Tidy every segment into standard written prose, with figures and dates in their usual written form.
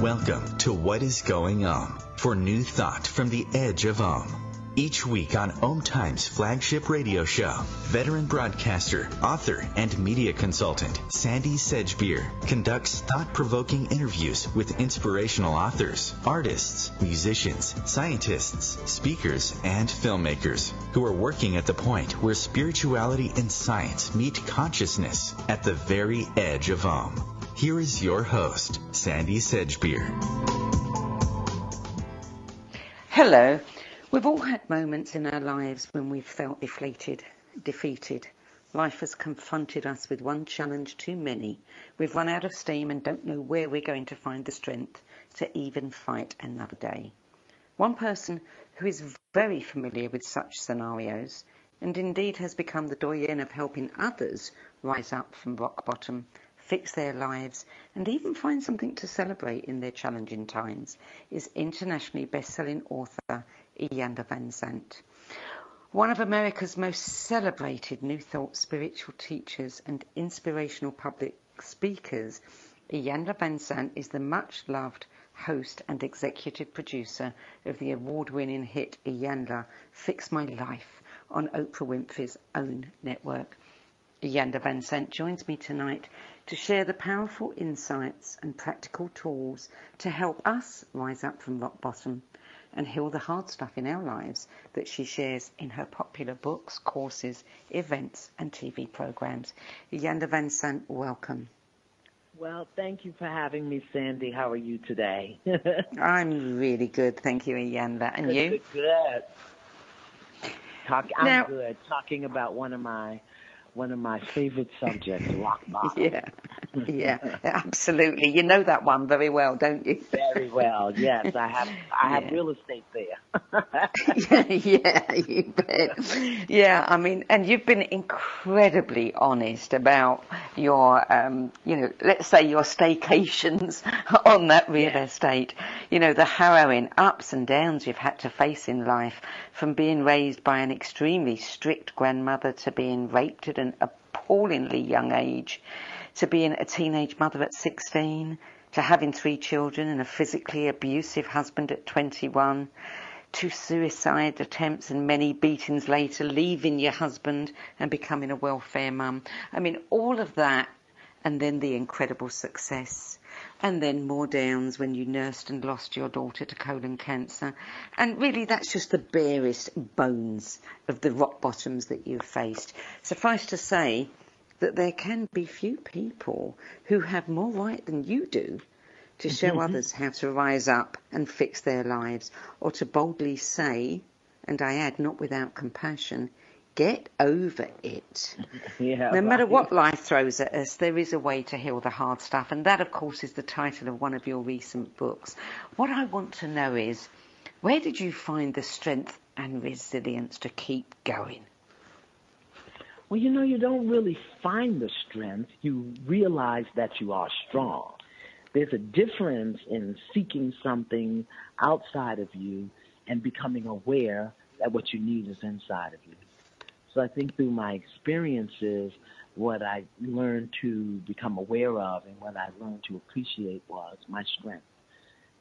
Welcome to What is Going for new thought from the edge of Each week on OMTimes flagship radio show, veteran broadcaster, author, and media consultant Sandie Sedgbeer conducts thought-provoking interviews with inspirational authors, artists, musicians, scientists, speakers, and filmmakers who are working at the point where spirituality and science meet consciousness at the very edge of Here is your host, Sandie Sedgbeer. Hello. We've all had moments in our lives when we've felt deflated, defeated. Life has confronted us with one challenge too many. We've run out of steam and don't know where we're going to find the strength to even fight another day. One person who is very familiar with such scenarios, and indeed has become the doyen of helping others rise up from rock bottom, fix their lives, and even find something to celebrate in their challenging times, is internationally best-selling author Iyanla Vanzant. One of America's most celebrated New Thought spiritual teachers and inspirational public speakers, Iyanla Vanzant is the much-loved host and executive producer of the award-winning hit Iyanla, Fix My Life on Oprah Winfrey's own network. Iyanla Vanzant joins me tonight to share the powerful insights and practical tools to help us rise up from rock bottom and heal the hard stuff in our lives that she shares in her popular books, courses, events and TV programs. Iyanla Vanzant, welcome. Well, thank you for having me, Sandie. How are you today? I'm really good, thank you, Iyanla. And good, you? Good. I'm good. Talking about one of my favorite subjects, rock bottom. Yeah, absolutely. You know that one very well, don't you? Very well, yes. I have real estate there. Yeah, you bet. Yeah, I mean, and you've been incredibly honest about your, let's say your staycations on that real estate. You know, the harrowing ups and downs you've had to face in life, from being raised by an extremely strict grandmother to being raped at an appallingly young age, to being a teenage mother at 16, to having 3 children and a physically abusive husband at 21, to suicide attempts and many beatings later, leaving your husband and becoming a welfare mum. I mean, all of that, and then the incredible success, and then more downs when you nursed and lost your daughter to colon cancer. And really, that's just the barest bones of the rock bottoms that you've faced. Suffice to say that there can be few people who have more right than you do to show others how to rise up and fix their lives, or to boldly say, and I add, not without compassion, get over it. No matter what life throws at us, there is a way to heal the hard stuff. And that, of course, is the title of one of your recent books. What I want to know is, where did you find the strength and resilience to keep going? Well, you don't really find the strength. You realize that you are strong. There's a difference in seeking something outside of you and becoming aware that what you need is inside of you. So I think through my experiences, what I learned to become aware of and what I learned to appreciate was my strength.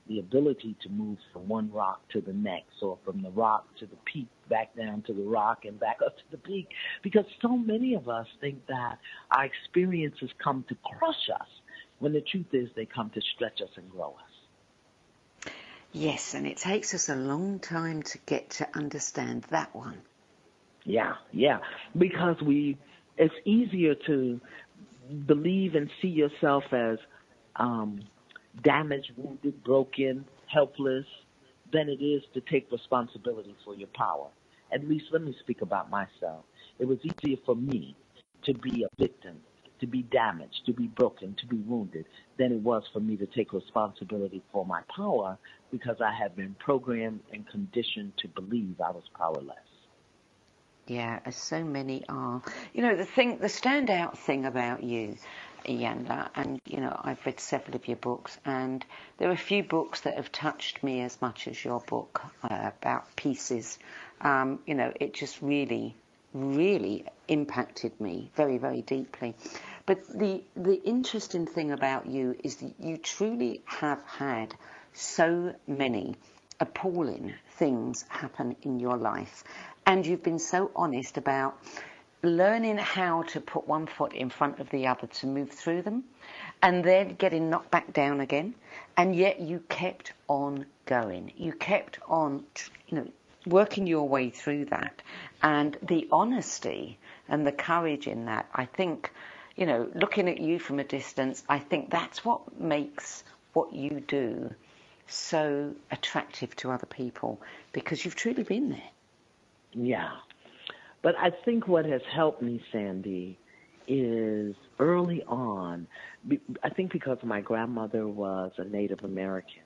The ability to move from one rock to the next, or from the rock to the peak, back down to the rock and back up to the peak. Because so many of us think that our experiences come to crush us, when the truth is they come to stretch us and grow us. Yes, and it takes us a long time to get to understand that one. Yeah, because it's easier to believe and see yourself as damaged, wounded, broken, helpless, than it is to take responsibility for your power. At least let me speak about myself. It was easier for me to be a victim, to be damaged, to be broken, to be wounded, than it was for me to take responsibility for my power, because I had been programmed and conditioned to believe I was powerless. Yeah, as so many are. You know, the standout thing about you, Iyanla, and, I've read several of your books, and there are a few books that have touched me as much as your book about pieces. It just really, really impacted me very, very deeply. But the interesting thing about you is that you truly have had so many appalling things happen in your life. And you've been so honest about learning how to put one foot in front of the other to move through them, and then getting knocked back down again. And yet you kept on going. You kept on, working your way through that. And the honesty and the courage in that, I think, looking at you from a distance, I think that's what makes what you do so attractive to other people, because you've truly been there. Yeah. But I think what has helped me, Sandie, is early on, I think because my grandmother was a Native American,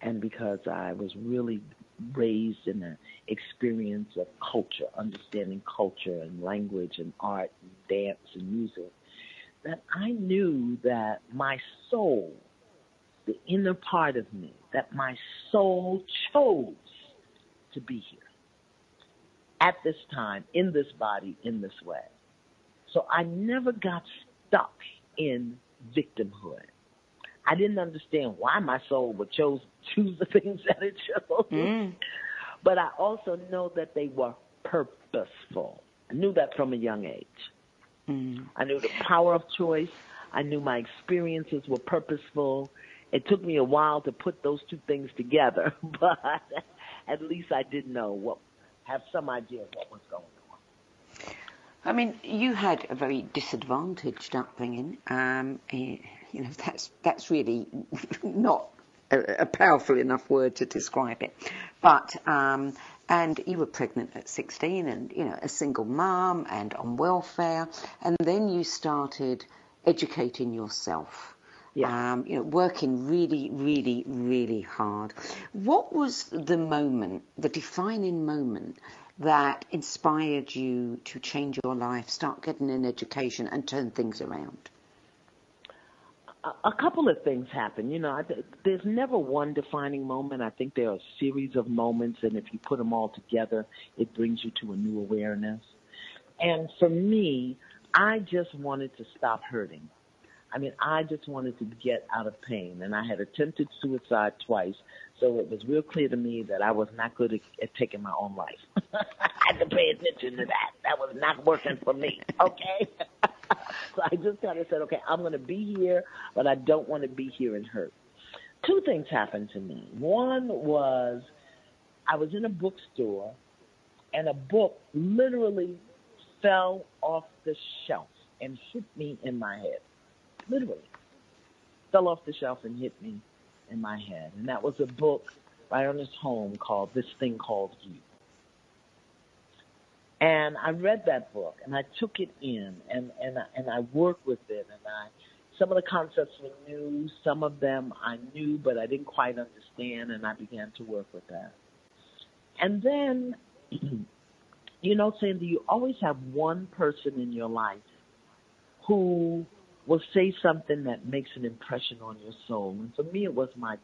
and because I was really raised in an experience of culture, understanding culture and language and art and dance and music, that I knew that my soul, the inner part of me, that my soul chose to be here at this time, in this body, in this way. So I never got stuck in victimhood. I didn't understand why my soul would choose the things that it chose. But I also know that they were purposeful. I knew that from a young age. I knew the power of choice. I knew my experiences were purposeful. It took me a while to put those two things together, but at least I did have some idea of what was going on. I mean, you had a very disadvantaged upbringing. That's really not a powerful enough word to describe it. But and you were pregnant at 16, and a single mum and on welfare, and then you started educating yourself. Yeah. Working really, really, really hard. What was the moment, the defining moment, that inspired you to change your life, start getting an education, and turn things around? A couple of things happen. There's never one defining moment. I think there are a series of moments, and if you put them all together, it brings you to a new awareness. And for me, I just wanted to stop hurting. I just wanted to get out of pain, and I had attempted suicide twice, so it was real clear to me that I was not good at taking my own life. I had to pay attention to that. That was not working for me, okay? So I just kind of said, okay, I'm going to be here, but I don't want to be here and hurt. Two things happened to me. One was I was in a bookstore, and a book literally fell off the shelf and hit me in my head. Literally fell off the shelf and hit me in my head. And that was a book by Ernest Holmes called This Thing Called You. And I read that book, and I took it in, and I worked with it, and some of the concepts were new, some of them I knew, but I didn't quite understand, and I began to work with that. And then, Sandie, you always have one person in your life who will say something that makes an impression on your soul. And for me, it was my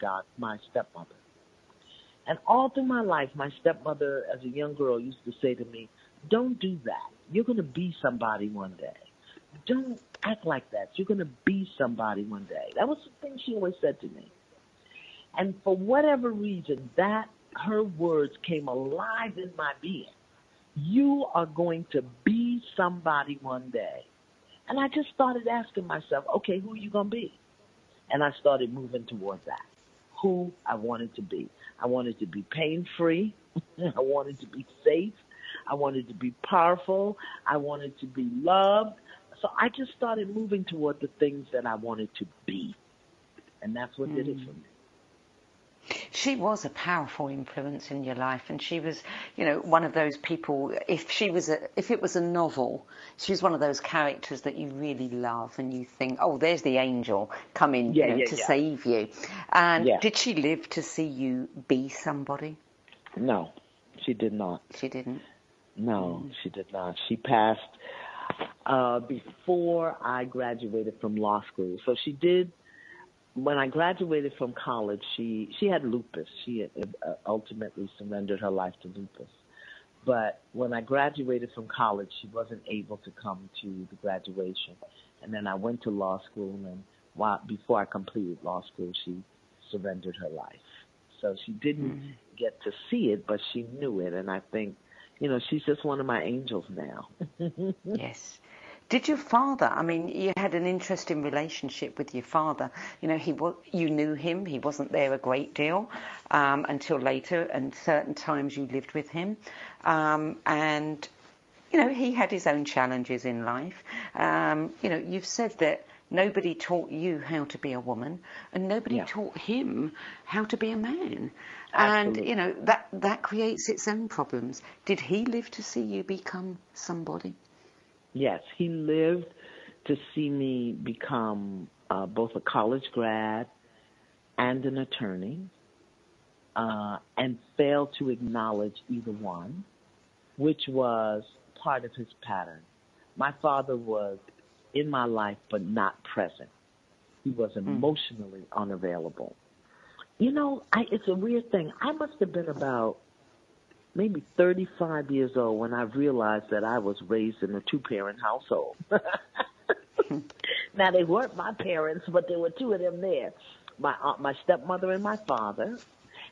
stepmother. And all through my life, my stepmother, as a young girl, used to say to me, don't do that. You're going to be somebody one day. Don't act like that. You're going to be somebody one day. That was the thing she always said to me. And for whatever reason, her words came alive in my being. You are going to be somebody one day. And I just started asking myself, okay, who are you going to be? And I started moving towards that, who I wanted to be. I wanted to be pain-free. I wanted to be safe. I wanted to be powerful. I wanted to be loved. So I just started moving toward the things that I wanted to be. And that's what did it for me. She was a powerful influence in your life, and she was, one of those people. If it was a novel, she was one of those characters that you really love, and you think, oh, there's the angel coming, to save you. And did she live to see you be somebody? No, she did not. She didn't. No, she did not. She passed before I graduated from law school. So she did. When I graduated from college, she had lupus. She had ultimately surrendered her life to lupus. But when I graduated from college, she wasn't able to come to the graduation. And then I went to law school, and before I completed law school, she surrendered her life. So she didn't get to see it, but she knew it. And I think, she's just one of my angels now. Yes. Did your father, I mean, you had an interesting relationship with your father. You knew him. He wasn't there a great deal until later, and certain times you lived with him. And he had his own challenges in life. You've said that nobody taught you how to be a woman, and nobody taught him how to be a man. Absolutely. And, that creates its own problems. Did he live to see you become somebody? Yes, he lived to see me become both a college grad and an attorney, and failed to acknowledge either one, which was part of his pattern. My father was in my life but not present. He was emotionally unavailable. It's a weird thing. I must have been about maybe 35 years old when I realized that I was raised in a two-parent household. Now, they weren't my parents, but there were two of them there. My stepmother and my father,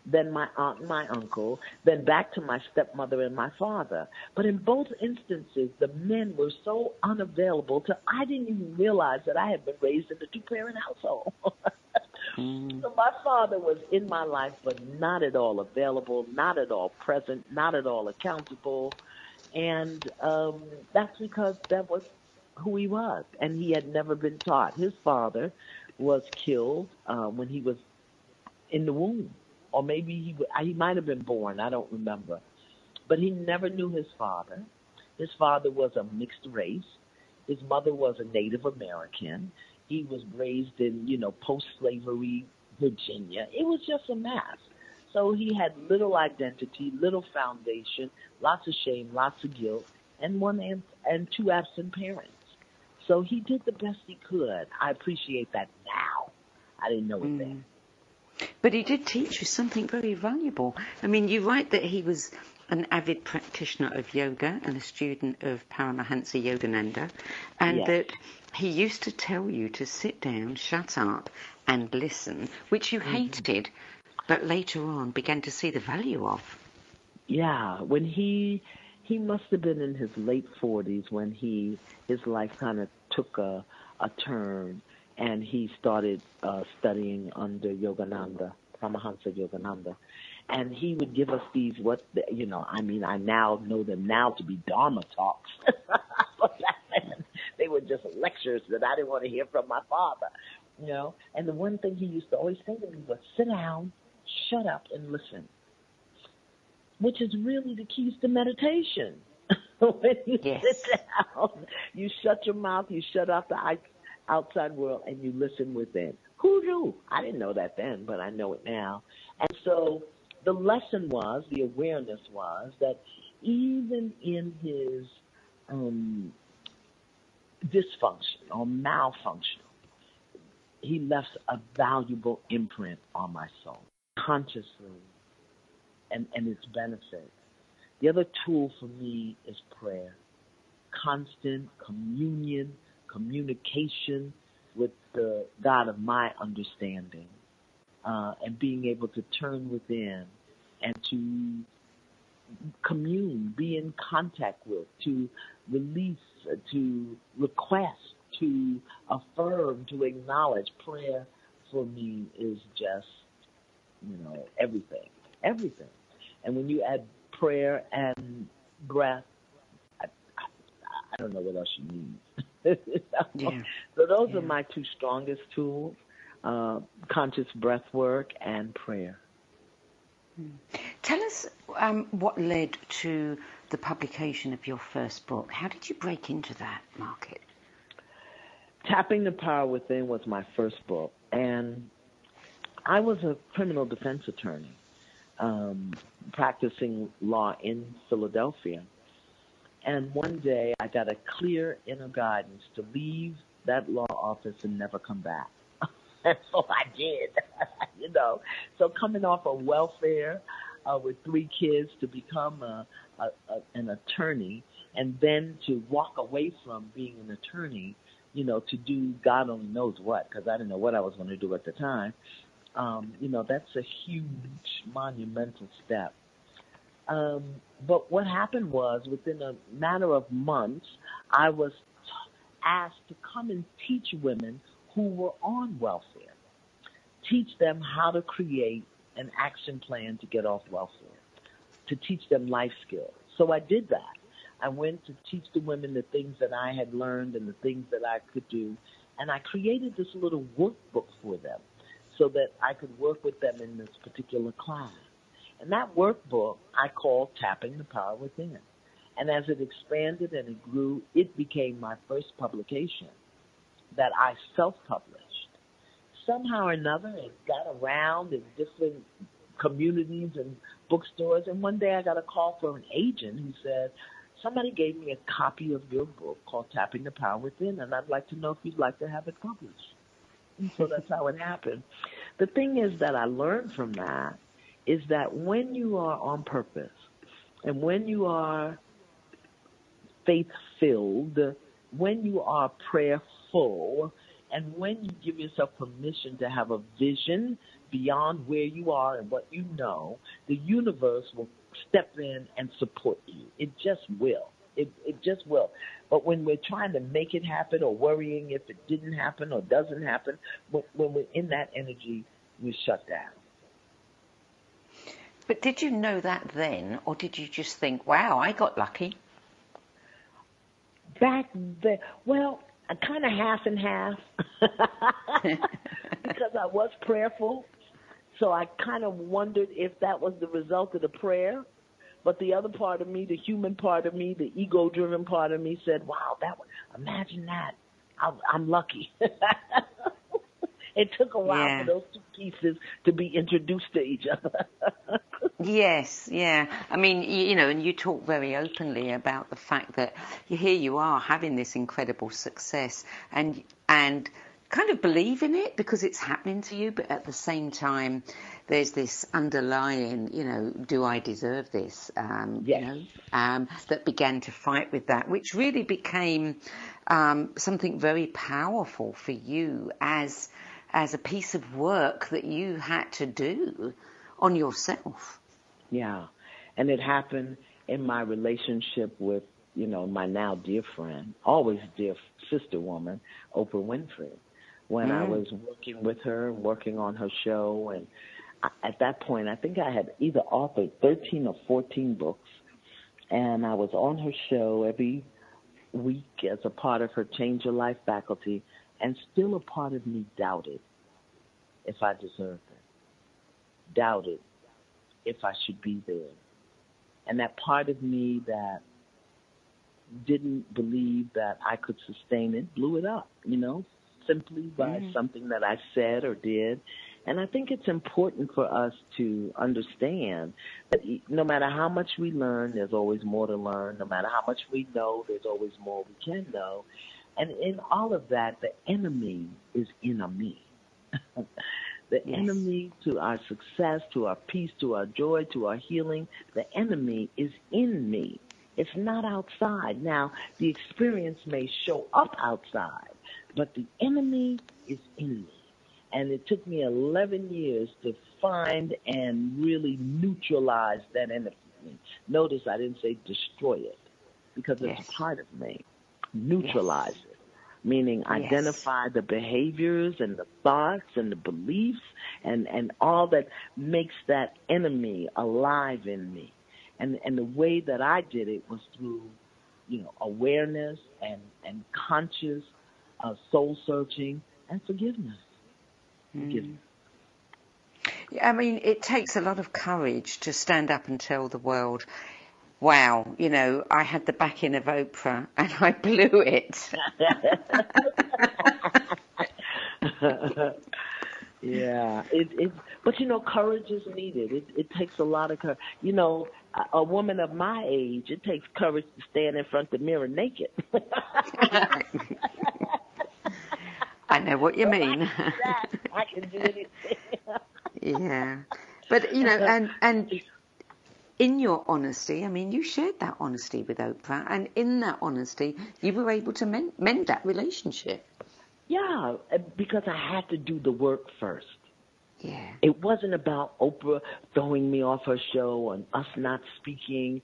then my aunt and my uncle, then back to my stepmother and my father. But in both instances, the men were so unavailable I didn't even realize that I had been raised in a two-parent household. So my father was in my life, but not at all available, not at all present, not at all accountable. And that's because that was who he was, and he had never been taught. His father was killed when he was in the womb, or maybe he might have been born. I don't remember. But he never knew his father. His father was a mixed race. His mother was a Native American. He was raised in, post-slavery Virginia. It was just a mess. So he had little identity, little foundation, lots of shame, lots of guilt, and two absent parents. So he did the best he could. I appreciate that now. I didn't know it then. But he did teach you something very valuable. I mean, you write that he was an avid practitioner of yoga and a student of Paramahansa Yogananda, and that he used to tell you to sit down, shut up, and listen, which you hated, but later on began to see the value of. Yeah, when he must have been in his late 40s when his life kind of took a turn, and he started studying under Yogananda, Paramahansa Yogananda. And he would give us these, I now know them now to be Dharma talks. But back then, they were just lectures that I didn't want to hear from my father, And the one thing he used to always say to me was, sit down, shut up, and listen, which is really the keys to meditation. When you sit down, you shut your mouth, you shut off the outside world, and you listen within. Who knew? I didn't know that then, but I know it now. And so the lesson was, the awareness was that even in his dysfunction or malfunction, he left a valuable imprint on my soul, consciously, and its benefits. The other tool for me is prayer, constant communion, communication with the God of my understanding, and being able to turn within and to commune, be in contact with, to release, to request, to affirm, to acknowledge. Prayer for me is just, everything. And when you add prayer and breath, I don't know what else you need. So those are my two strongest tools, conscious breath work and prayer. Tell us what led to the publication of your first book. How did you break into that market? Tapping the Power Within was my first book, and I was a criminal defense attorney practicing law in Philadelphia. And one day I got a clear inner guidance to leave that law office and never come back. And so I did, So coming off of welfare with 3 kids to become an attorney, and then to walk away from being an attorney to do God only knows what, because I didn't know what I was going to do at the time. That's a huge, monumental step. But what happened was, within a matter of months, I was asked to come and teach women who were on welfare, teach them how to create an action plan to get off welfare, to teach them life skills. So I did that. I went to teach the women the things that I had learned and the things that I could do, and I created this little workbook for them so that I could work with them in this particular class. And that workbook I called Tapping the Power Within. And as it expanded and it grew, it became my first publication that I self-published. Somehow or another, it got around in different communities and bookstores. And one day I got a call from an agent who said, somebody gave me a copy of your book called Tapping the Power Within, and I'd like to know if you'd like to have it published. And so that's how it happened. The thing is that I learned from that is that when you are on purpose and when you are faith-filled, when you are prayerful, and when you give yourself permission to have a vision beyond where you are and what you know, the universe will step in and support you. It just will. It just will. But when we're trying to make it happen or worrying if it didn't happen or doesn't happen, when we're in that energy, we shut down. But did you know that then, or did you just think, wow, I got lucky? Back then, well, kind of half and half, because I was prayerful. So I kind of wondered if that was the result of the prayer. But the other part of me, the human part of me, the ego-driven part of me said, wow, imagine that. I'm lucky. It took a while for those two pieces to be introduced to each other. Yes, yeah. I mean, and you talk very openly about the fact that here you are having this incredible success and kind of believe in it because it's happening to you, but at the same time, there's this underlying, do I deserve this? That began to fight with that, which really became something very powerful for you as a piece of work that you had to do on yourself. Yeah, and it happened in my relationship with, my now dear friend, always dear sister woman, Oprah Winfrey. When I was working with her, working on her show, and at that point, I think I had either authored 13 or 14 books, and I was on her show every week as a part of her Change Your Life faculty, and still a part of me doubted if I deserved it, doubted if I should be there. And that part of me that didn't believe that I could sustain it blew it up, simply by something that I said or did. And I think it's important for us to understand that no matter how much we learn, there's always more to learn. No matter how much we know, there's always more we can know. And in all of that, the enemy is in a me. The enemy to our success, to our peace, to our joy, to our healing, the enemy is in me. It's not outside. Now, the experience may show up outside, but the enemy is in me. And it took me 11 years to find and really neutralize that enemy. Notice I didn't say destroy it, because it's part of me. Neutralize it, meaning identify the behaviors and the thoughts and the beliefs and all that makes that enemy alive in me. And the way that I did it was through, awareness and conscious soul searching and forgiveness. I mean, it takes a lot of courage to stand up and tell the world, wow, I had the backing of Oprah and I blew it. Yeah, but courage is needed. It takes a lot of courage. A woman of my age, it takes courage to stand in front of the mirror naked. I know what you mean. I can do anything. Yeah, but and in your honesty, I mean, you shared that honesty with Oprah, and in that honesty, you were able to mend that relationship. Yeah, because I had to do the work first. Yeah. It wasn't about Oprah throwing me off her show and us not speaking.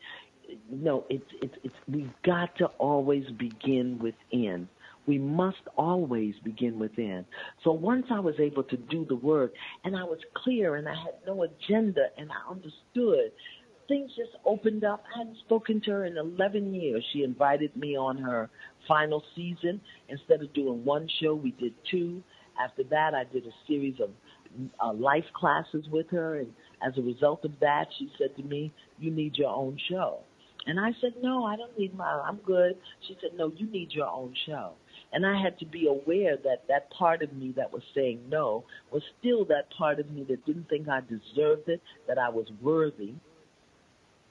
No, it's we've got to always begin within. We must always begin within. So once I was able to do the work and I was clear and I had no agenda and I understood, things just opened up. I hadn't spoken to her in 11 years. She invited me on her final season. Instead of doing one show, we did two. After that, I did a series of life classes with her, and as a result of that, she said to me, "You need your own show." And I said, "No, I don't need mine. I'm good." She said, "No, you need your own show." And I had to be aware that that part of me that was saying no was still that part of me that didn't think I deserved it, that I was worthy,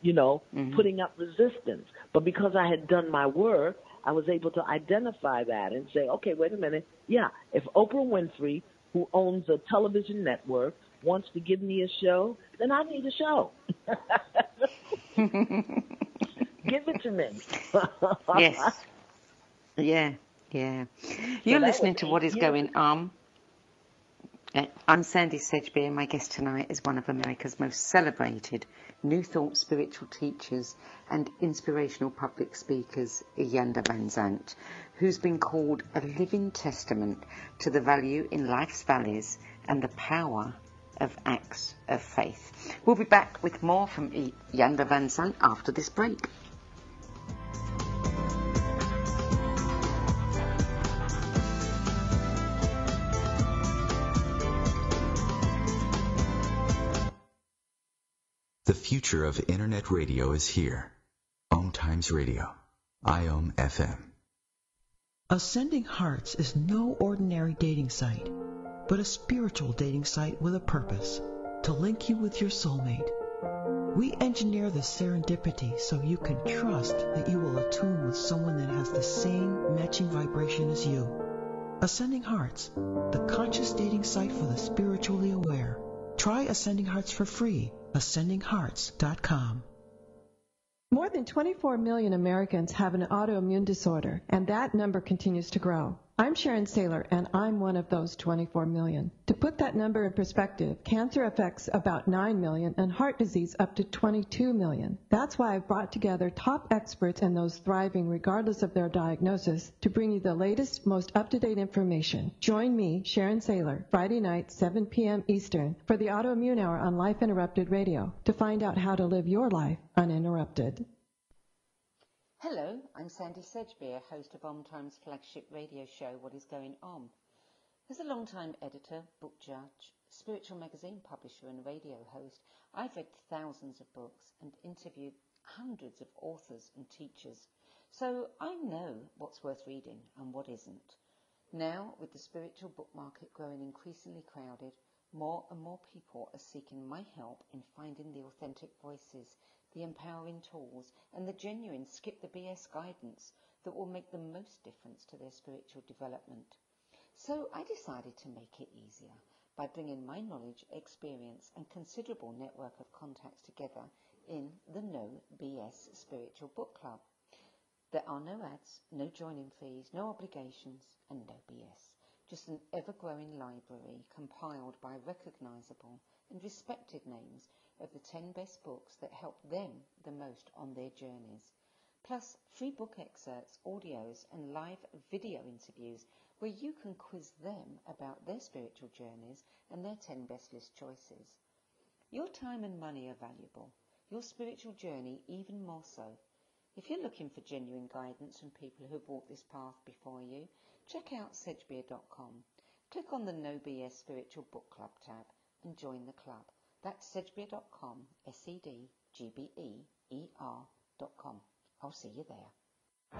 putting up resistance. But because I had done my work, I was able to identify that and say, okay, wait a minute. Yeah, if Oprah Winfrey, who owns a television network, wants to give me a show, then I need a show. Give it to me. Yes. Yeah. You're listening to What Is Going On. I'm Sandie Sedgbeer. My guest tonight is one of America's most celebrated New Thought spiritual teachers and inspirational public speakers, Iyanla Vanzant, who's been called a living testament to the value in life's valleys and the power of acts of faith. We'll be back with more from Iyanla Vanzant after this break. The future of Internet radio is here. OMTimes Radio. IOM FM. Ascending Hearts is no ordinary dating site, but a spiritual dating site with a purpose, to link you with your soulmate. We engineer the serendipity so you can trust that you will attune with someone that has the same matching vibration as you. Ascending Hearts, the conscious dating site for the spiritually aware. Try Ascending Hearts for free. AscendingHearts.com. More than 24 million Americans have an autoimmune disorder, and that number continues to grow. I'm Sharon Saylor, and I'm one of those 24 million. To put that number in perspective, cancer affects about 9 million and heart disease up to 22 million. That's why I've brought together top experts and those thriving regardless of their diagnosis to bring you the latest, most up-to-date information. Join me, Sharon Saylor, Friday night, 7 p.m. Eastern, for the Autoimmune Hour on Life Interrupted Radio to find out how to live your life uninterrupted. Hello, I'm Sandie Sedgbeer, host of OMTimes' flagship radio show, What Is Going On. As a long-time editor, book judge, spiritual magazine publisher and radio host, I've read thousands of books and interviewed hundreds of authors and teachers. So I know what's worth reading and what isn't. Now, with the spiritual book market growing increasingly crowded, more and more people are seeking my help in finding the authentic voices, the empowering tools, and the genuine skip the BS guidance that will make the most difference to their spiritual development. So I decided to make it easier by bringing my knowledge, experience, and considerable network of contacts together in the No BS Spiritual Book Club. There are no ads, no joining fees, no obligations, and no BS. Just an ever-growing library compiled by recognizable and respected names of the 10 best books that help them the most on their journeys. Plus, free book excerpts, audios, and live video interviews where you can quiz them about their spiritual journeys and their 10 best list choices. Your time and money are valuable, your spiritual journey even more so. If you're looking for genuine guidance from people who have walked this path before you, check out Sedgbeer.com. Click on the No BS Spiritual Book Club tab and join the club. That's Sedgbeer.com, SEDGBEER.com. I'll see you there.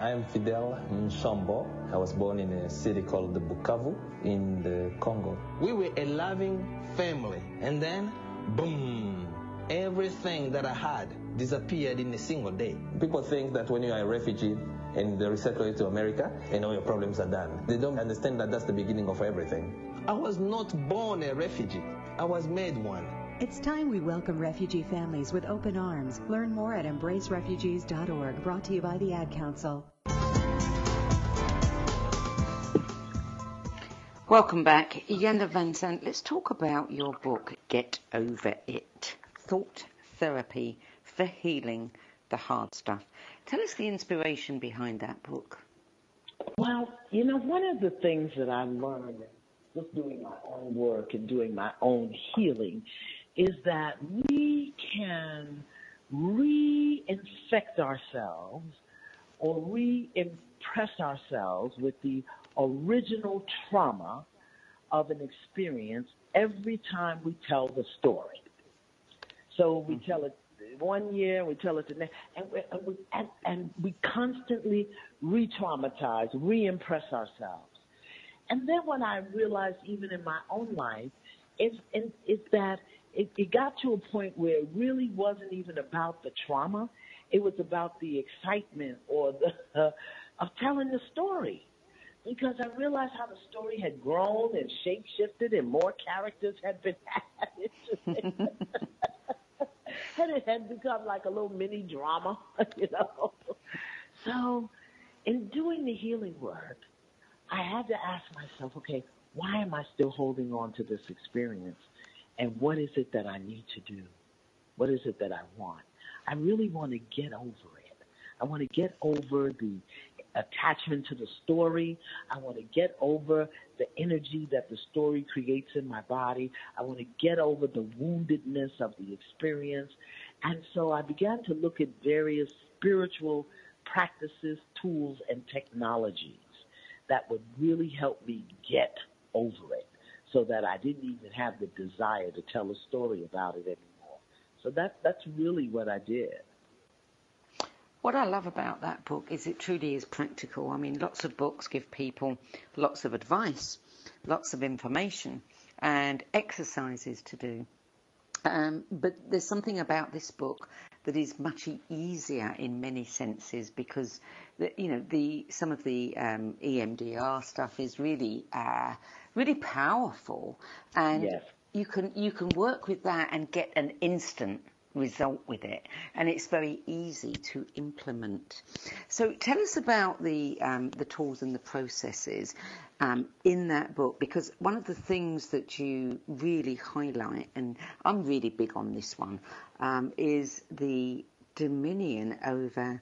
I am Fidel Mshombo. I was born in a city called Bukavu in the Congo. We were a loving family, and then, boom, everything that I had disappeared in a single day. People think that when you are a refugee and they resettle you to America and all your problems are done. They don't understand that that's the beginning of everything. I was not born a refugee. I was made one. It's time we welcome refugee families with open arms. Learn more at embracerefugees.org, brought to you by the Ad Council. Welcome back. Iyanla Vanzant, let's talk about your book, Get Over It. Thought Therapy for Healing the Hard Stuff. Tell us the inspiration behind that book. Well, you know, one of the things that I learned just doing my own work and doing my own healing is that we can re-infect ourselves or re-impress ourselves with the original trauma of an experience every time we tell the story. So we tell it 1 year, we tell it the next, and we constantly re-traumatize, re-impress ourselves. And then what I realized even in my own life is that it got to a point where it really wasn't even about the trauma. It was about the excitement or of telling the story. Because I realized how the story had grown and shape-shifted and more characters had been added to it. And it had become like a little mini drama, you know. So in doing the healing work, I had to ask myself, okay, why am I still holding on to this experience? And what is it that I need to do? What is it that I want? I really want to get over it. I want to get over the attachment to the story. I want to get over the energy that the story creates in my body. I want to get over the woundedness of the experience. And so I began to look at various spiritual practices, tools, and technologies that would really help me get over it so that I didn't even have the desire to tell a story about it anymore. So that's really what I did. What I love about that book is it truly is practical. I mean, lots of books give people lots of advice, lots of information, and exercises to do. But there's something about this book that is much easier in many senses because, some of the EMDR stuff is really powerful, and yes. you can work with that and get an instant result with it, and it's very easy to implement. So tell us about the tools and the processes in that book, because one of the things that you really highlight, and I'm really big on this one, is the dominion over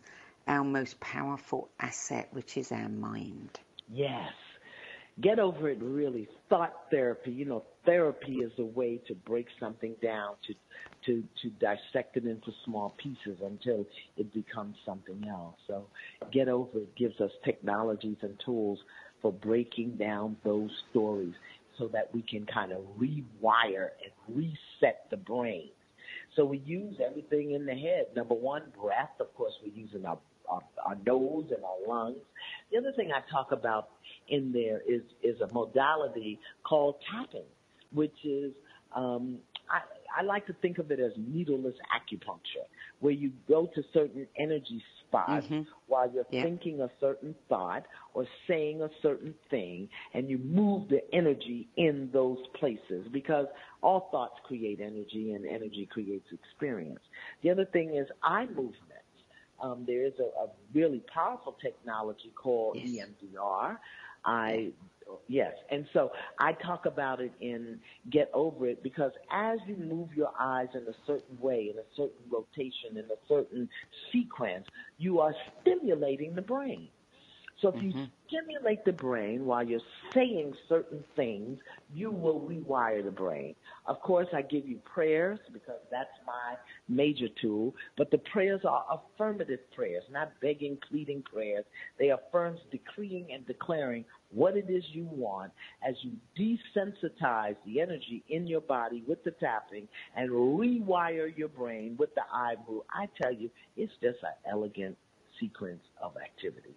our most powerful asset, which is our mind. Yes. Get over it, really. Thought therapy. Therapy is a way to break something down, to dissect it into small pieces until it becomes something else. So Get Over It gives us technologies and tools for breaking down those stories so that we can kind of rewire and reset the brain. So we use everything in the head. Number one, breath. Of course, we're using our nose and our lungs. The other thing I talk about in there is a modality called tapping, which is, I like to think of it as needleless acupuncture, where you go to certain energy spots while you're thinking a certain thought or saying a certain thing, and you move the energy in those places, because all thoughts create energy and energy creates experience. The other thing is eye movement. There is a really powerful technology called EMDR. And so I talk about it in Get Over It, because as you move your eyes in a certain way, in a certain rotation, in a certain sequence, you are stimulating the brain. So if you stimulate the brain while you're saying certain things, you will rewire the brain. Of course, I give you prayers because that's my major tool, but the prayers are affirmative prayers, not begging, pleading prayers. They affirm, decreeing and declaring what it is you want as you desensitize the energy in your body with the tapping and rewire your brain with the eye move. I tell you, it's just an elegant sequence of activities.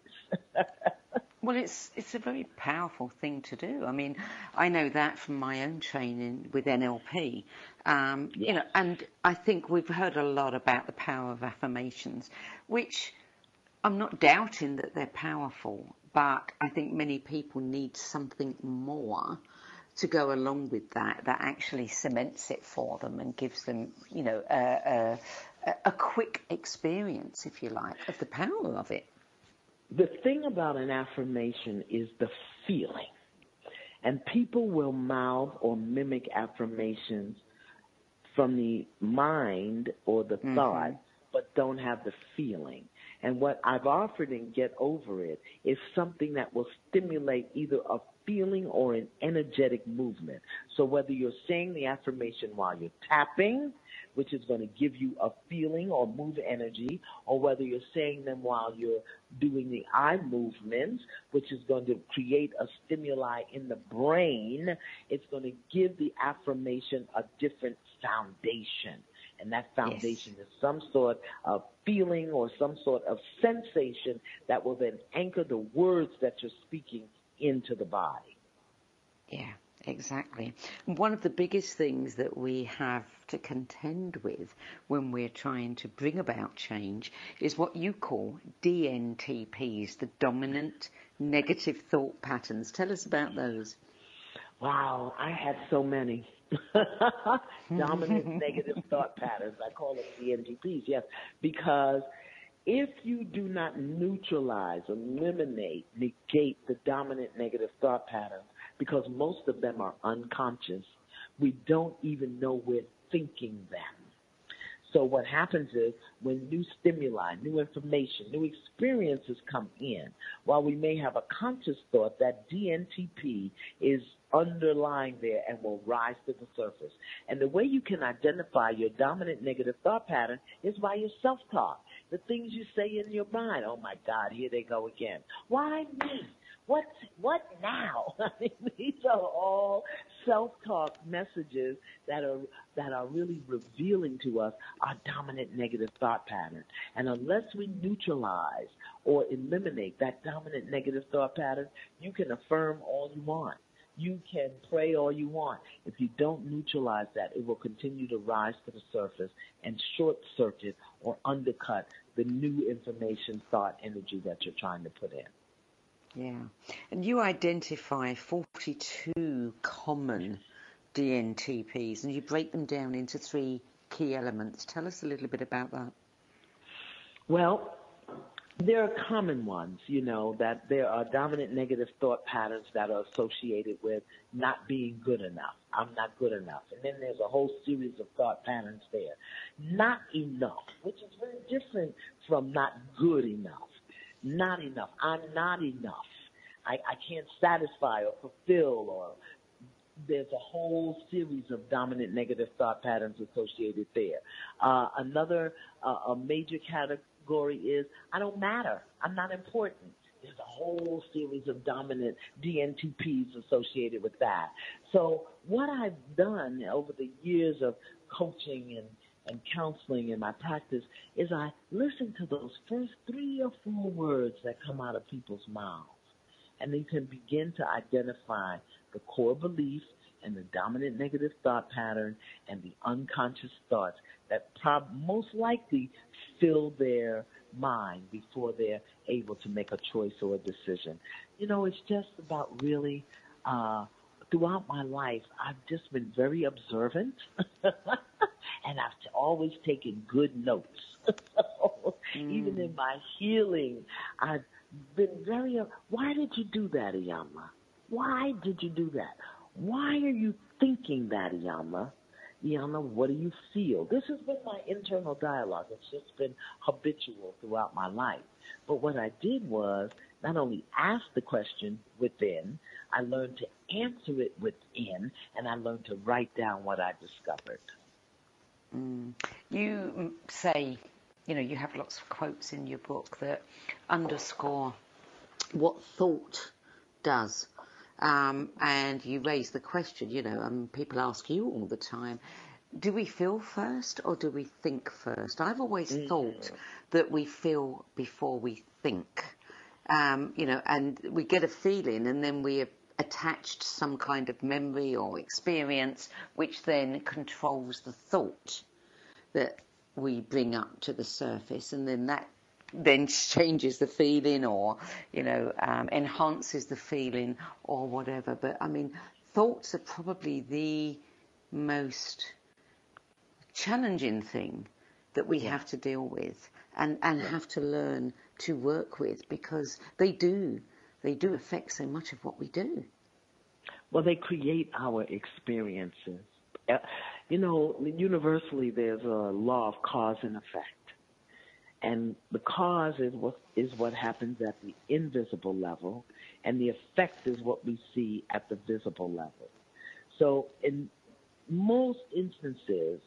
Well, it's a very powerful thing to do. I mean, I know that from my own training with NLP, and I think we've heard a lot about the power of affirmations, which I'm not doubting that they're powerful, but I think many people need something more to go along with that actually cements it for them and gives them, a quick experience, if you like, of the power of it. The thing about an affirmation is the feeling. And people will mouth or mimic affirmations from the mind or the thought, but don't have the feeling. And what I've offered in Get Over It is something that will stimulate either a feeling or an energetic movement. So whether you're saying the affirmation while you're tapping, which is going to give you a feeling or move energy, or whether you're saying them while you're doing the eye movements, which is going to create a stimuli in the brain, it's going to give the affirmation a different foundation. And that foundation is some sort of feeling or some sort of sensation that will then anchor the words that you're speaking into the body. Yeah, exactly. One of the biggest things that we have to contend with when we're trying to bring about change is what you call DNTPs, the dominant negative thought patterns. Tell us about those. Wow, I had so many. Dominant negative thought patterns. I call them DNTPs, yes, because if you do not neutralize, eliminate, negate the dominant negative thought patterns, because most of them are unconscious, we don't even know we're thinking them. So what happens is when new stimuli, new information, new experiences come in, while we may have a conscious thought, that DNTP is underlying there and will rise to the surface. And the way you can identify your dominant negative thought pattern is by your self-talk. The things you say in your mind. Oh, my God, here they go again. Why me? What now? I mean, these are all self-talk messages that are really revealing to us our dominant negative thought pattern. And unless we neutralize or eliminate that dominant negative thought pattern, you can affirm all you want. You can pray all you want. If you don't neutralize that, it will continue to rise to the surface and short-circuit or undercut the new information, thought, energy that you're trying to put in. Yeah. And you identify 42 common DNTPs, and you break them down into 3 key elements. Tell us a little bit about that. Well, there are common ones, that there are dominant negative thought patterns that are associated with not being good enough. I'm not good enough. And then there's a whole series of thought patterns there. Not enough, which is very different from not good enough. Not enough. I'm not enough. I can't satisfy or fulfill, or there's a whole series of dominant negative thought patterns associated there. Another a major category is I don't matter. I'm not important. There's a whole series of dominant DNTPs associated with that. So what I've done over the years of coaching and counseling in my practice is I listen to those first 3 or 4 words that come out of people's mouths. And you can begin to identify the core beliefs and the dominant negative thought pattern and the unconscious thoughts that most likely fill their mind before they're able to make a choice or a decision. It's just about really, throughout my life, I've just been very observant and I've always taken good notes. So even in my healing, I've been very, why did you do that, Iyanla? Why did you do that? Why are you thinking that, Iyanla? Iyanla, what do you feel? This has been my internal dialogue. It's just been habitual throughout my life. But what I did was not only ask the question within, I learned to answer it within, and I learned to write down what I discovered. You say, you have lots of quotes in your book that underscore what thought does. And you raise the question, people ask you all the time, do we feel first or do we think first? I've always thought that we feel before we think, and we get a feeling and then we attached some kind of memory or experience which then controls the thought that we bring up to the surface, and then that then changes the feeling or, enhances the feeling or whatever. But, thoughts are probably the most challenging thing that we have to deal with and have to learn to work with, because they do affect so much of what we do. Well, they create our experiences. Universally, there's a law of cause and effect. And the cause is what happens at the invisible level, and the effect is what we see at the visible level. So in most instances,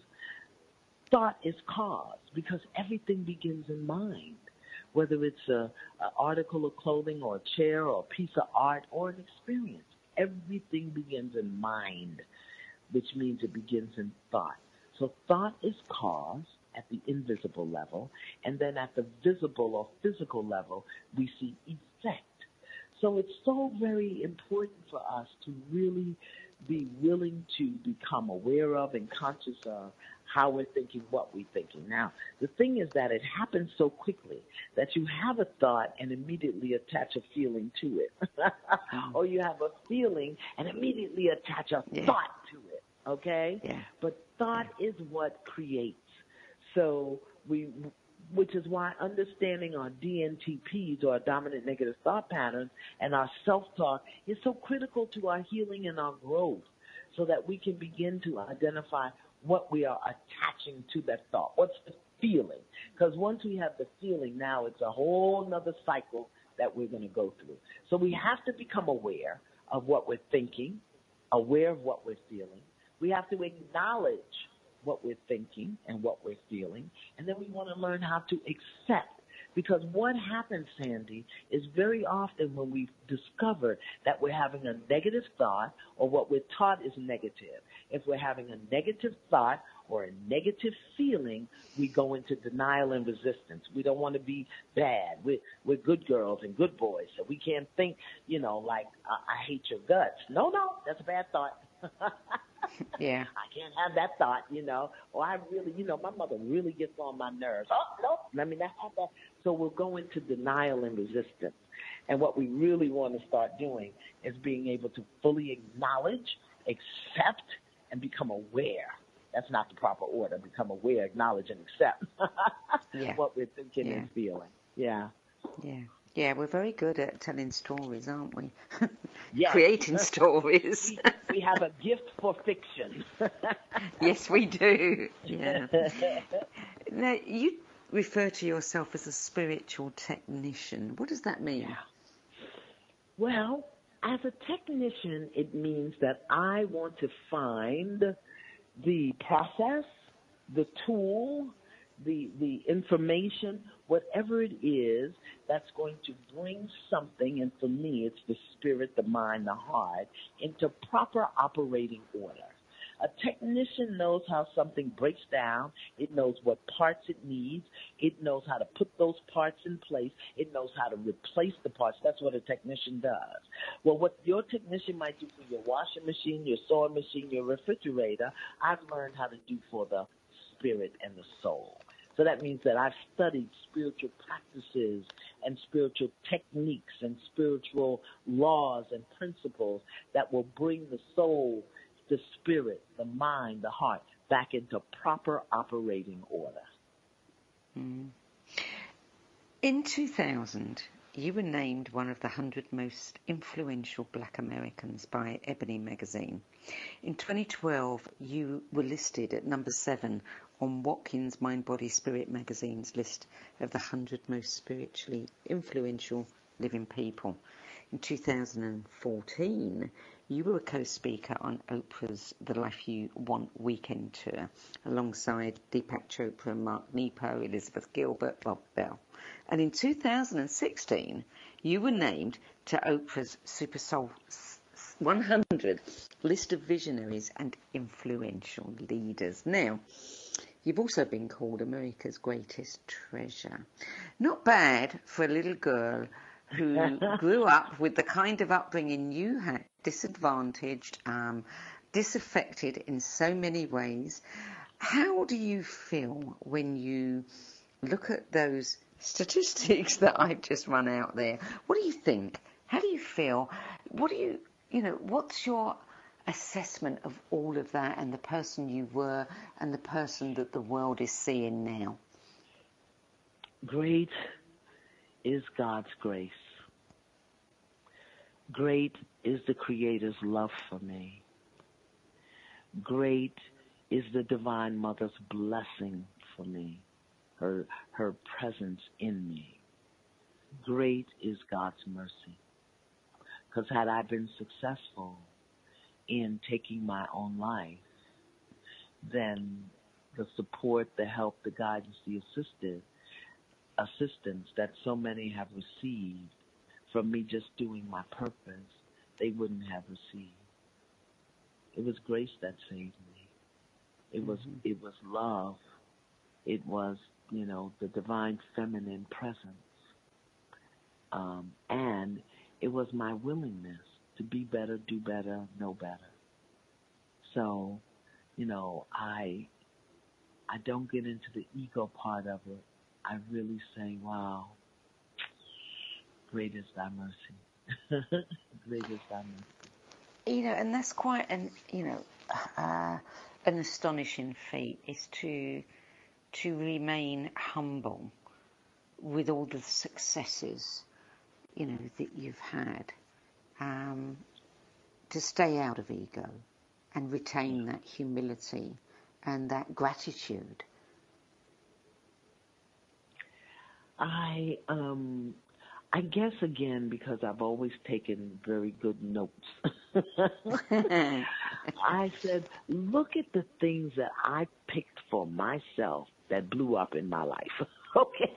thought is cause, because everything begins in mind, whether it's an article of clothing or a chair or a piece of art or an experience. Everything begins in mind, which means it begins in thought. So thought is cause at the invisible level, and then at the visible or physical level, we see effect. So it's so very important for us to really be willing to become aware of and conscious of how we're thinking, what we're thinking. Now, the thing is that it happens so quickly that you have a thought and immediately attach a feeling to it. Or you have a feeling and immediately attach a thought to it, okay? Yeah. But thought is what creates. So which is why understanding our DNTPs, or our dominant negative thought patterns, and our self-talk is so critical to our healing and our growth, so that we can begin to identify what we are attaching to that thought. What's the feeling? Because once we have the feeling, now it's a whole nother cycle that we're going to go through. So we have to become aware of what we're thinking, aware of what we're feeling. We have to acknowledge what we're thinking and what we're feeling, and then we want to learn how to accept. Because what happens, Sandie, is very often when we discover that we're having a negative thought, or what we're taught is negative. If we're having a negative thought or a negative feeling, we go into denial and resistance. We don't want to be bad. We're good girls and good boys, so we can't think, like, I hate your guts. No, that's a bad thought. Yeah. I can't have that thought, or I really, my mother really gets on my nerves. Oh, no, let me not have that. So we'll go into denial and resistance. And what we really want to start doing is being able to fully acknowledge, accept, and become aware. That's not the proper order. Become aware, acknowledge, and accept what we're thinking and feeling. Yeah. Yeah. Yeah, we're very good at telling stories, aren't we? Yes. Creating stories. We have a gift for fiction. Yes, we do. Yeah. Now, you refer to yourself as a spiritual technician. What does that mean? Yeah. Well, as a technician, it means that I want to find the process, the tool, the information, whatever it is that's going to bring something, and for me it's the spirit, the mind, the heart, into proper operating order. A technician knows how something breaks down. It knows what parts it needs. It knows how to put those parts in place. It knows how to replace the parts. That's what a technician does. Well, what your technician might do for your washing machine, your sewing machine, your refrigerator, I've learned how to do for the spirit and the soul. So that means that I've studied spiritual practices and spiritual techniques and spiritual laws and principles that will bring the soul, the spirit, the mind, the heart back into proper operating order. Mm. In 2000, you were named one of the 100 most influential Black Americans by Ebony magazine. In 2012, you were listed at number 7 on Watkins Mind, Body, Spirit magazine's list of the 100 most spiritually influential living people. In 2014, you were a co-speaker on Oprah's The Life You Want weekend tour, alongside Deepak Chopra, Mark Nepo, Elizabeth Gilbert, Bob Bell. And in 2016, you were named to Oprah's Super Soul 100 list of visionaries and influential leaders. Now, you've also been called America's greatest treasure. Not bad for a little girl who grew up with the kind of upbringing you had, disadvantaged, disaffected in so many ways. How do you feel when you look at those statistics that I've just run out there? What do you think? How do you feel? What do you, what's your assessment of all of that and the person you were and the person that the world is seeing now? Great is God's grace. Great is the Creator's love for me. Great is the Divine Mother's blessing for me, her presence in me. Great is God's mercy. Because had I been successful in taking my own life, then the support, the help, the guidance, the assistance that so many have received from me just doing my purpose, they wouldn't have received. It was grace that saved me. It was love. It was, the divine feminine presence. And it was my willingness to be better, do better, know better. So, I don't get into the ego part of it. I really say, wow, great is thy mercy. Great is thy mercy. And that's quite an astonishing feat, is to remain humble with all the successes, that you've had, to stay out of ego and retain that humility and that gratitude. I guess, again, because I've always taken very good notes, I said, look at the things that I picked for myself that blew up in my life, okay?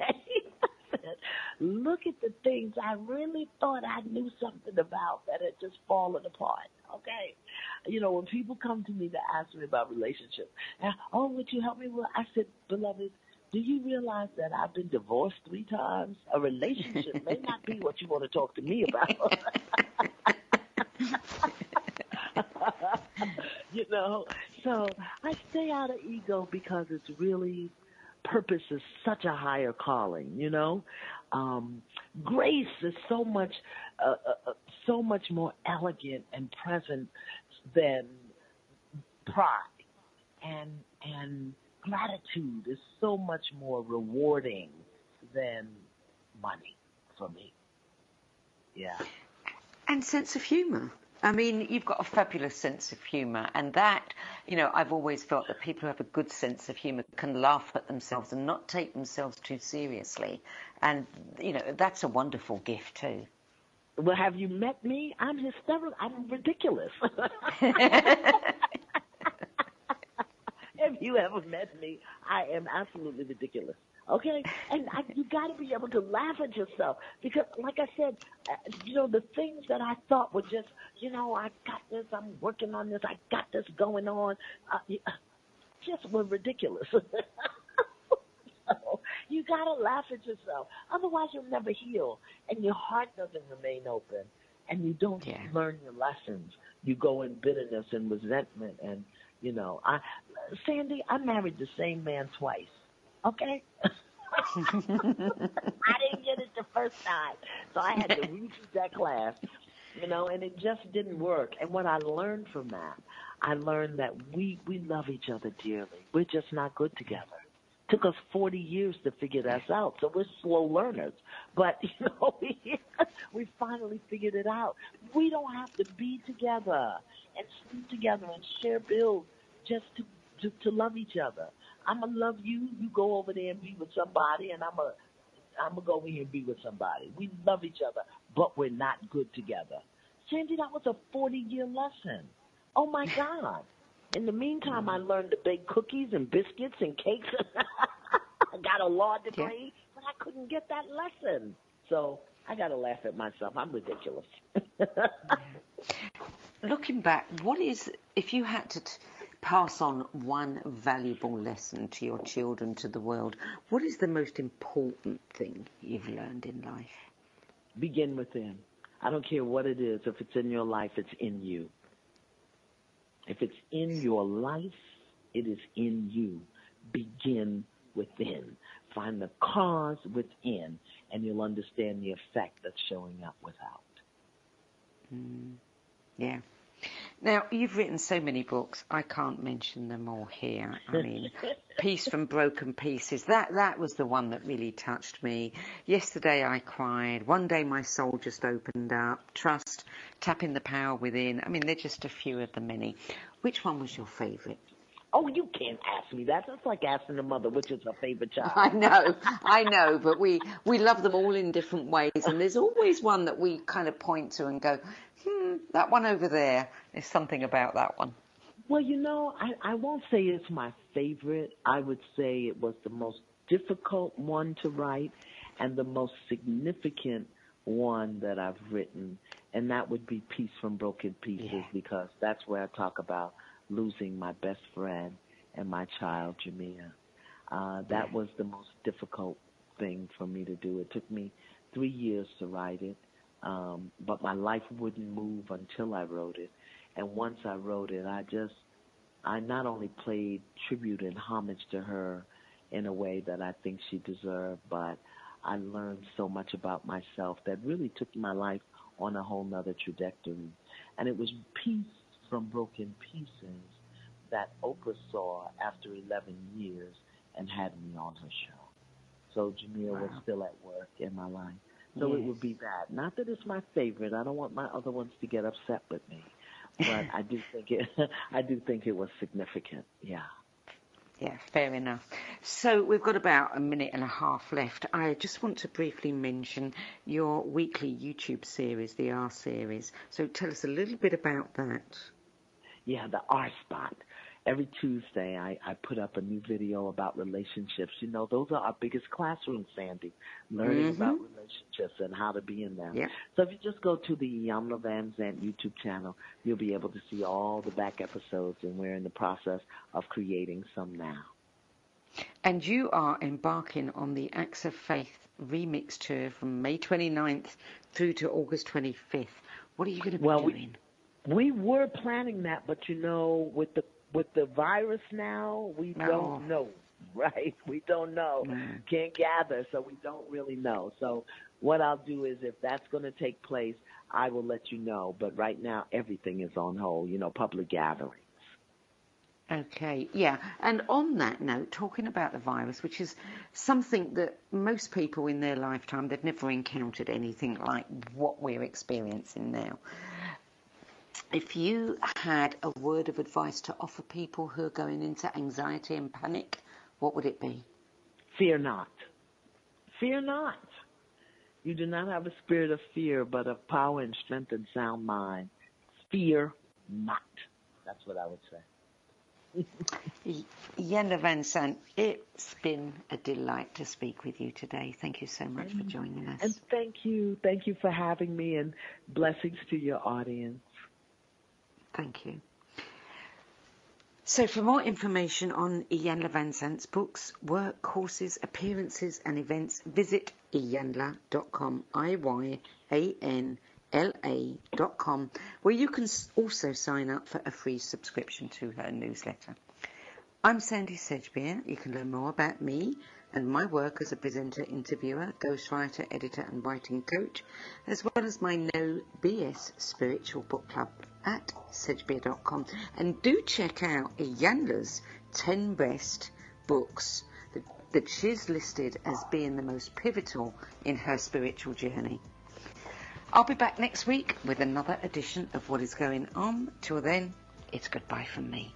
I said, look at the things I really thought I knew something about that had just fallen apart, okay? When people come to me to ask me about relationships, would you help me? Well, I said, beloved, do you realize that I've been divorced 3 times? A relationship may not be what you want to talk to me about. So I stay out of ego because it's really, purpose is such a higher calling, Grace is so much more elegant and present than pride, and gratitude is so much more rewarding than money for me. Yeah. And sense of humour. I mean, you've got a fabulous sense of humour, and that, I've always felt that people who have a good sense of humour can laugh at themselves and not take themselves too seriously. And, that's a wonderful gift too. Well, have you met me? I'm hysterical. I'm ridiculous. If you ever met me, I am absolutely ridiculous. Okay? And you got to be able to laugh at yourself. Because, like I said, the things that I thought were just, I got this, I'm working on this, I got this going on, just were ridiculous. So you got to laugh at yourself. Otherwise, you'll never heal. And your heart doesn't remain open. And you don't learn your lessons. You go in bitterness and resentment. And, Sandie, I married the same man twice. Okay? I didn't get it the first time. So I had to reteach that class, and it just didn't work. And what I learned from that, I learned that we love each other dearly. We're just not good together. Took us 40 years to figure that out, so we're slow learners. But, we finally figured it out. We don't have to be together and sleep together and share bills just to love each other. I'm going to love you. You go over there and be with somebody, and I'm going to go over here and be with somebody. We love each other, but we're not good together. Sandie, that was a 40-year lesson. Oh, my God. In the meantime, I learned to bake cookies and biscuits and cakes. I got a law degree, but I couldn't get that lesson. So I got to laugh at myself. I'm ridiculous. Looking back, if you had to pass on one valuable lesson to your children, to the world, what is the most important thing you've learned in life? Begin within. I don't care what it is. If it's in your life, it's in you. If it's in your life, it is in you. Begin within. Find the cause within, and you'll understand the effect that's showing up without. Yeah. Now, you've written so many books, I can't mention them all here. I mean, Peace from Broken Pieces, that was the one that really touched me. Yesterday I cried. One day my soul just opened up. Trust, Tapping the Power Within. I mean, they're just a few of the many. Which one was your favourite? Oh, you can't ask me that. That's like asking a mother which is her favorite child. I know, but we love them all in different ways, and there's always one that we kind of point to and go, that one over there, there's something about that one. Well, you know, I won't say it's my favorite. I would say it was the most difficult one to write and the most significant one that I've written, and that would be Peace from Broken Pieces, because that's where I talk about losing my best friend and my child, Jamia. That was the most difficult thing for me to do. It took me 3 years to write it, but my life wouldn't move until I wrote it. And once I wrote it, I not only played tribute and homage to her in a way that I think she deserved, but I learned so much about myself that really took my life on a whole nother trajectory. And it was Peace from Broken Pieces that Oprah saw after 11 years and had me on her show. So Jamia was still at work in my life. So it would be that. Not that it's my favorite. I don't want my other ones to get upset with me. But I do think it was significant. Yeah. Yeah, fair enough. So we've got about a minute and a half left. I just want to briefly mention your weekly YouTube series, the R series. So tell us a little bit about that. Yeah, the R Spot. Every Tuesday I put up a new video about relationships. You know, those are our biggest classrooms, Sandie, learning about relationships and how to be in them. Yep. So if you just go to the Iyanla Vanzant YouTube channel, you'll be able to see all the back episodes, and we're in the process of creating some now. And you are embarking on the Acts of Faith remix tour from May 29th through to August 25th. What are you going to be doing? We were planning that, but you know, with the virus now, we don't know, right? We don't know. Can't gather, so we don't really know. So what I'll do is, if that's going to take place, I will let you know. But right now, everything is on hold, you know, public gatherings. Okay, yeah. And on that note, talking about the virus, which is something that most people in their lifetime, they've never encountered anything like what we're experiencing now. If you had a word of advice to offer people who are going into anxiety and panic, what would it be? Fear not. Fear not. You do not have a spirit of fear, but of power and strength and sound mind. Fear not. That's what I would say. Iyanla Vanzant, it's been a delight to speak with you today. Thank you so much for joining us. And thank you. Thank you for having me, and blessings to your audience. Thank you. So for more information on Iyanla Vanzant's books, work, courses, appearances and events, visit iyanla.com, IYANLA.com, where you can also sign up for a free subscription to her newsletter. I'm Sandie Sedgbeer. You can learn more about me and my work as a presenter, interviewer, ghostwriter, editor and writing coach, as well as my No BS Spiritual Book Club at sedgbeer.com. And do check out Iyanla's 10 best books that she's listed as being the most pivotal in her spiritual journey. I'll be back next week with another edition of What Is Going On. Till then, it's goodbye from me.